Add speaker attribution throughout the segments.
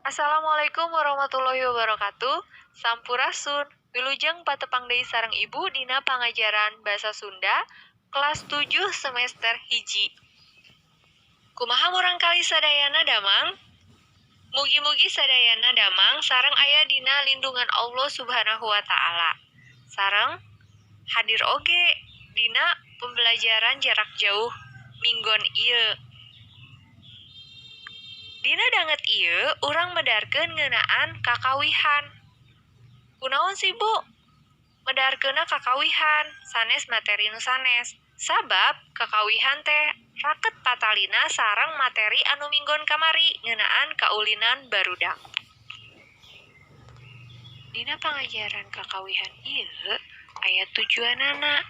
Speaker 1: Assalamualaikum warahmatullahi wabarakatuh. Sampurasun. Wilujeng patepang deui sareng Ibu dina pangajaran Basa Sunda kelas 7 semester hiji. Kumaha murangkali sadayana damang? Mugi-mugi sadayana damang sareng aya dina lindungan Allah Subhanahu wa taala. Sareng hadir oge dina pembelajaran jarak jauh minggon ieu. Dina danget ieu urang medarkeun ngeunaan kakawihan. Kunaon sih Bu? Medarkeunna kakawihan, sanes materi nu sanes. Sabab kakawihan teh raket patalina sareng materi anu minggon kamari ngeunaan kaulinan barudak. Dina pangajaran kakawihan ieu aya tujuanana.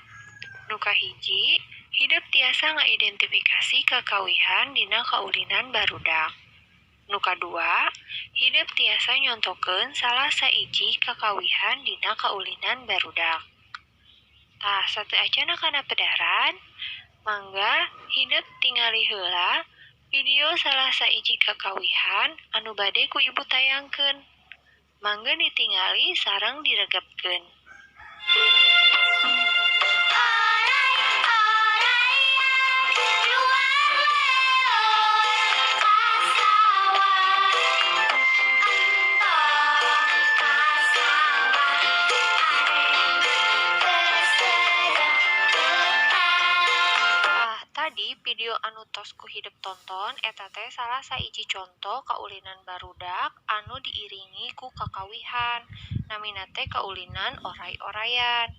Speaker 1: Nu kahiji, hideuk tiasa ngaidentifikasi kakawihan dina kaulinan barudak. Nu kadua, hideuk tiasa nyontokeun salah saiji kakawihan dina kaulinan barudak. Tah sateu acana kana pedaran, mangga hideuk tingali heula video salah saiji kakawihan anu bade ku Ibu tayangkeun. Mangga ditingali sareng diregepkeun. Tadi video anu tos ku hideuk tonton eta teh salah saiji contoh kaulinan barudak anu diiringi ku kakawihan. Namina teh kaulinan oray-orayan.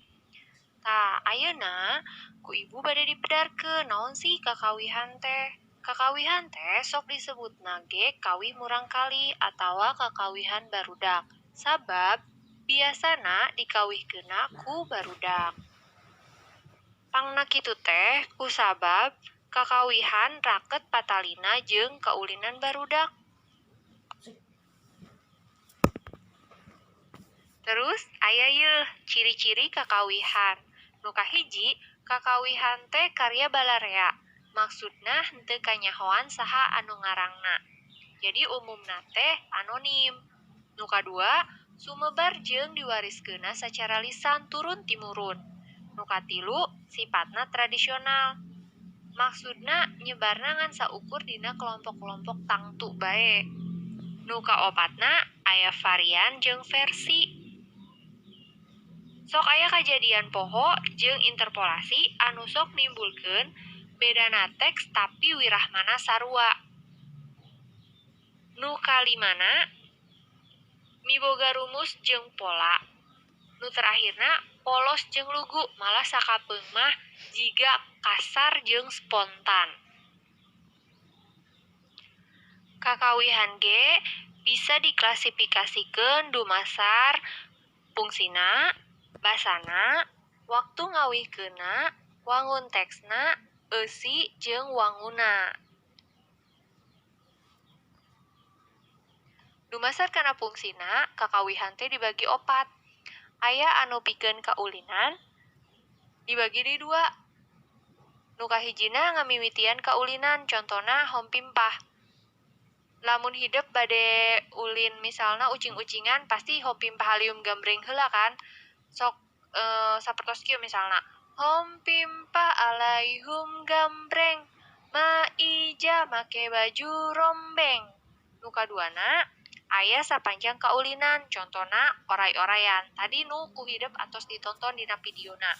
Speaker 1: Tah, ayeuna ku Ibu bade dipedarkeun naon sih kakawihan teh? Kakawihan teh sok disebutna ge kawih murangkali atawa kakawihan barudak. Sabab biasana dikawihkeunna ku barudak. Pangna kitu teh kusabab kakawihan raket patalina jeung kaulinan barudak. Terus aya yeuh ciri-ciri kakawihan. Nu kahiji, kakawihan teh karya balarea. Maksudna henteu kanyahoan saha anu ngarangna. Jadi umumna teh anonim. Nu kadua, sumebar jeung diwariskeunna sacara lisan turun timurun. Nu katilu, sifatna tradisional. Maksudna nyebarna ngan saukur dina kelompok-kelompok tangtu bae. Nu kaopatna aya varian jeung versi. Sok aya kajadian poho jeung interpolasi anu sok nimbulkeun bedana teks tapi wirahmana sarua. Nu kalimana miboga rumus jeung pola. Nu terakhirna polos jeung lugu, malah sakapeung mah jiga kasar jeung spontan. Kakawihan ge bisa diklasifikasikeun dumasar fungsina, basana, waktu ngawihkeunna, wangun teksna, eusi jeung wanguna. Dumasar kana fungsina, kakawihan teh dibagi 4. Aya anu pikeun kaulinan dibagi di 2. Nu kahijina ngamimitian kaulinan, contona hompimpah. Lamun hideuk bade ulin misalna ucing-ucingan pasti hompimpah halium gambreng heula kan. Sok sapertos kieu misalna. Hompimpah alaihum gambreng, maija make baju rombeng. Nu kaduana aya sapanjang kaulinan, contona oray-orayan. Tadi nu ku hideuk atos ditonton dina videona.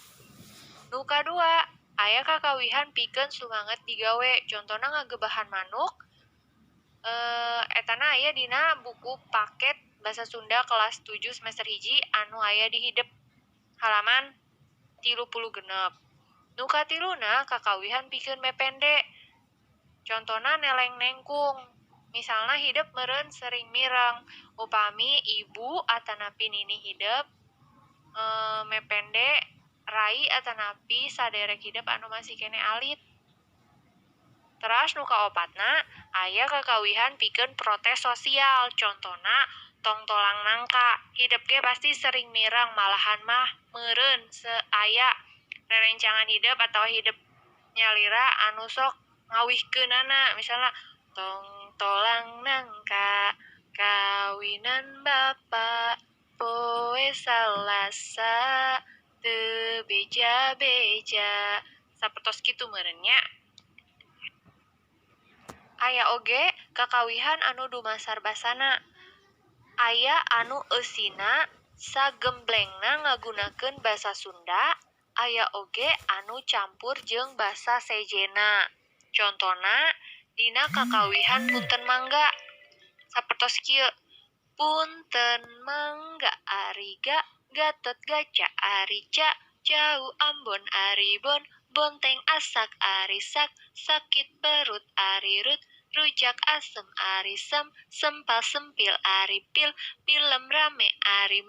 Speaker 1: Nu kadua, aya kakawihan pikeun sumanget digawe, contona ngagebahan manuk. Etana aya dina buku paket Basa Sunda kelas 7 semester hiji anu aya di hideep halaman 36. Nu katiluna kakawihan pikeun mepende. Contona neleng nengkung. Misalna hideep meureun sering mireng, upami ibu atanapi nini hideep mepende rai atanapi saderek hideep anu masih kene alit. Teras nu kaopatna aya kakawihan pikeun protes sosial, contona tongtolang nangka. Hideep ge pasti sering mireng, malahan mah meureun aya rerencangan hideep atawa hideep nyalira anu sok ngawihkeunana, misalna tong tolang nangka ka kakawihan Bapa poe Salasa teu beja-beja. Sapertos kitu meureun nya. Aya oge kakawihan anu dumasar basana. Aya anu eusina sagemblengna ngagunakeun basa Sunda, aya oge anu campur jeung basa sejena. Contona dina kakawihan punten mangga. Sapertos kieu. Punten mangga ari gatot gaca ari jauh Ambon ari bonteng asak ari sakit perut ari rujak asem ari sempal sempil ari film rame ari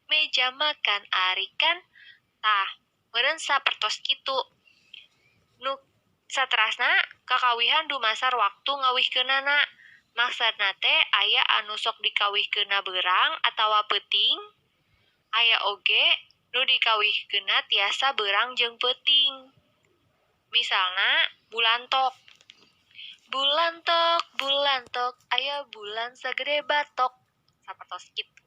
Speaker 1: meja makan ari kan. Tah, meureun sapertos kitu. Nu saterasna kakawihan dumasar waktu ngawihkeunana. Maksudna teh aya anu sok dikawihkeunna beurang atawa peuting. Aya oge nu dikawihkeunna tiasa beurang jeung peuting. Misalna bulan tok. Bulan tok, aya bulan sagede batok. Sapertos kitu.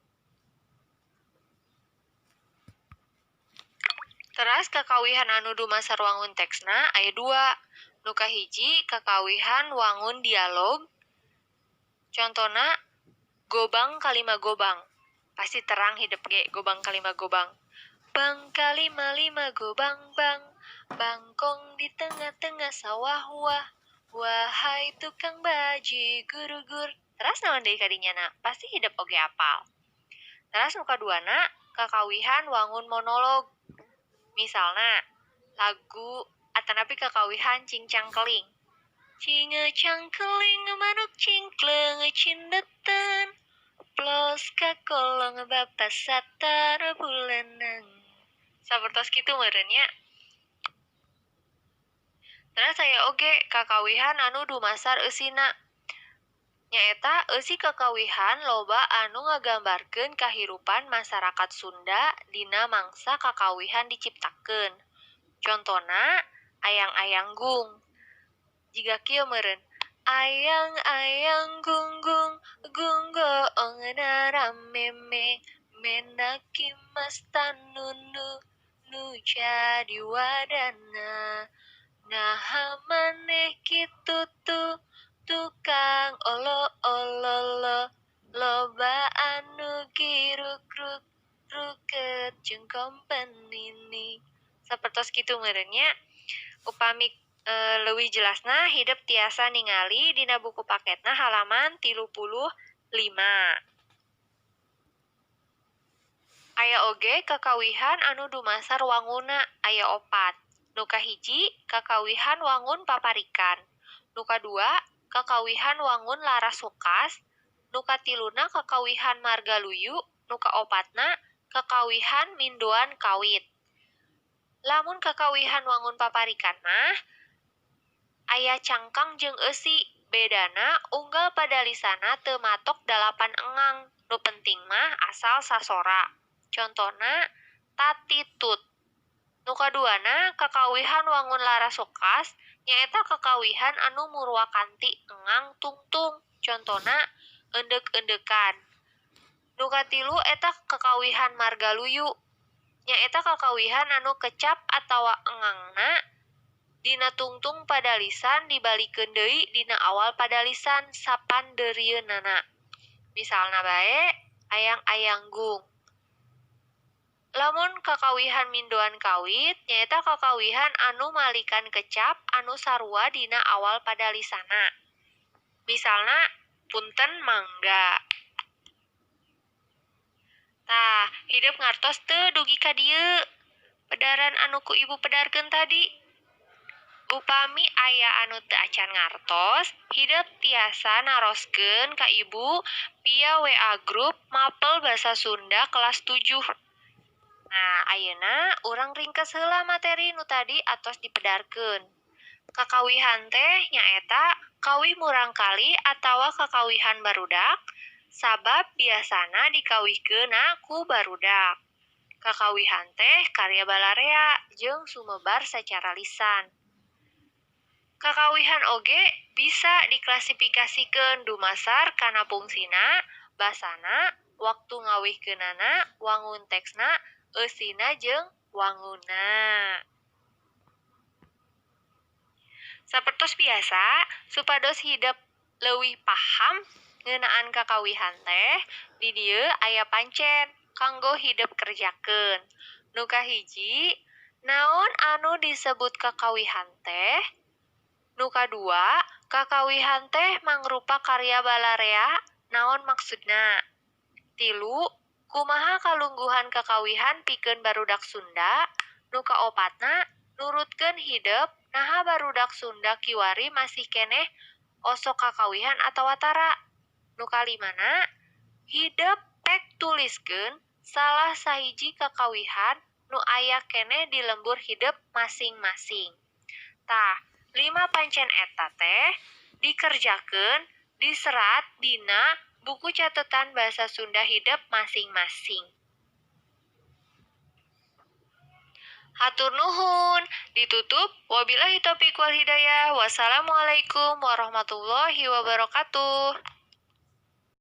Speaker 1: Teras kakawihan anu dumasar wangun teksna aya 2. Nu kahiji kakawihan wangun dialog. Contona gobang kalima gobang. Pasti terang hidup ge gobang kalima gobang. Bang kalima lima gobang bang. Bangkong di tengah-tengah sawah wah. Wahai tukang baji gurugur. Teras naon deui kadinyana? Pasti hidup oge apal. Teras nu kaduana kakawihan wangun monolog. Misalna lagu atanapi kakawihan cincang keling. Cinge cangkeling manuk cingkleng cindeten plos ka kolong bapa satar bulanang. Sapertos kitu meureun nya. Terus aya oge kakawihan anu dumasar eusina. Nyaeta eusi kakawihan loba anu ngagambarkeun kahirupan masyarakat Sunda dina mangsa kakawihan diciptakeun. Contona ayang-ayanggung. Jiga kieu meureun. Ayang-ayang gunggung gunggoong narameme menaki mas tanunu nu jadi wadana naha maneh kitu tukang olo loba anu giruk ruket jeung kompenini. Sapertos kitu meureun nya. Upami leuwih jelasna hideuk tiasa ningali dina buku paketna halaman 35. Aya oge kakawihan anu dumasar wanguna aya 4. Nu kahiji kakawihan wangun paparikan. Nu kadua kakawihan wangun laras sukas. Nu katiluna kakawihan margaluyu. Nu kaopatna kakawihan mindoan kawit. Lamun kakawihan wangun paparikan mah aya cangkang jeung eusi. Bedana unggal padalisana teu matok 8 engang. Nu penting mah asal sasora. Contona tatitut. Nu kaduana kakawihan wangun laras sukas nyaeta kakawihan anu murwakanti engang tungtung. Contona endeg-endegan. Nu katilu eta kakawihan margaluyu. Nyaeta kakawihan anu kecap atawa engangna dina tungtung padalisan dibalikeun deui dina awal padalisan sapandeureunana. Misalna bae ayang-ayanggung. Lamun kakawihan mindoan kawit nyaeta kakawihan anu malikan kecap anu sarua dina awal padalisana. Misalna punten mangga. Tah, hideuk ngartos teu dugi ka dieu. Pedaran anu ku ibu pedarkeun tadi. Upami aya anu teu acan ngartos, hideuk tiasa naroskeun ka ibu via WA grup Mapel Basa Sunda kelas 7. Nah, ayeuna urang ringkes heula materi nu tadi atos dipedarkeun. Kakawihan teh nyaeta kawih murangkali atawa kakawihan barudak, sabab biasana dikawihkeunna ku barudak. Kakawihan teh karya balarea jeung sumebar sacara lisan. Kakawihan oge bisa diklasifikasikeun dumasar kana fungsina, basana, waktu ngawihkeunana wangun teksna eusina jeung wanguna. Sapertos biasa, supados hidup leuwih paham ngeunaan kakawihan teh, di dieu aya pancen kanggo hidup kerjakeun. Nu kahiji, naon anu disebut kakawihan teh? Nu kadua, kakawihan teh mangrupa karya balarea, naon maksudna? Tilu, kumaha kalungguhan kakawihan pikeun barudak Sunda? Nu kaopatna, nurutkeun hidup naha barudak Sunda kiwari masih keneh osok kakawihan atau watara. Nu kalimana, hidup pek tuliskeun salah sahiji kakawihan nu aya keneh di lembur hidup masing-masing. Tah, 5 pancen eta teh dikerjakeun diserat dina buku catatan bahasa Sunda hidup masing-masing. Hatur nuhun, ditutup. Wabillahi taufiq wal hidayah. Wassalamualaikum warahmatullahi wabarakatuh.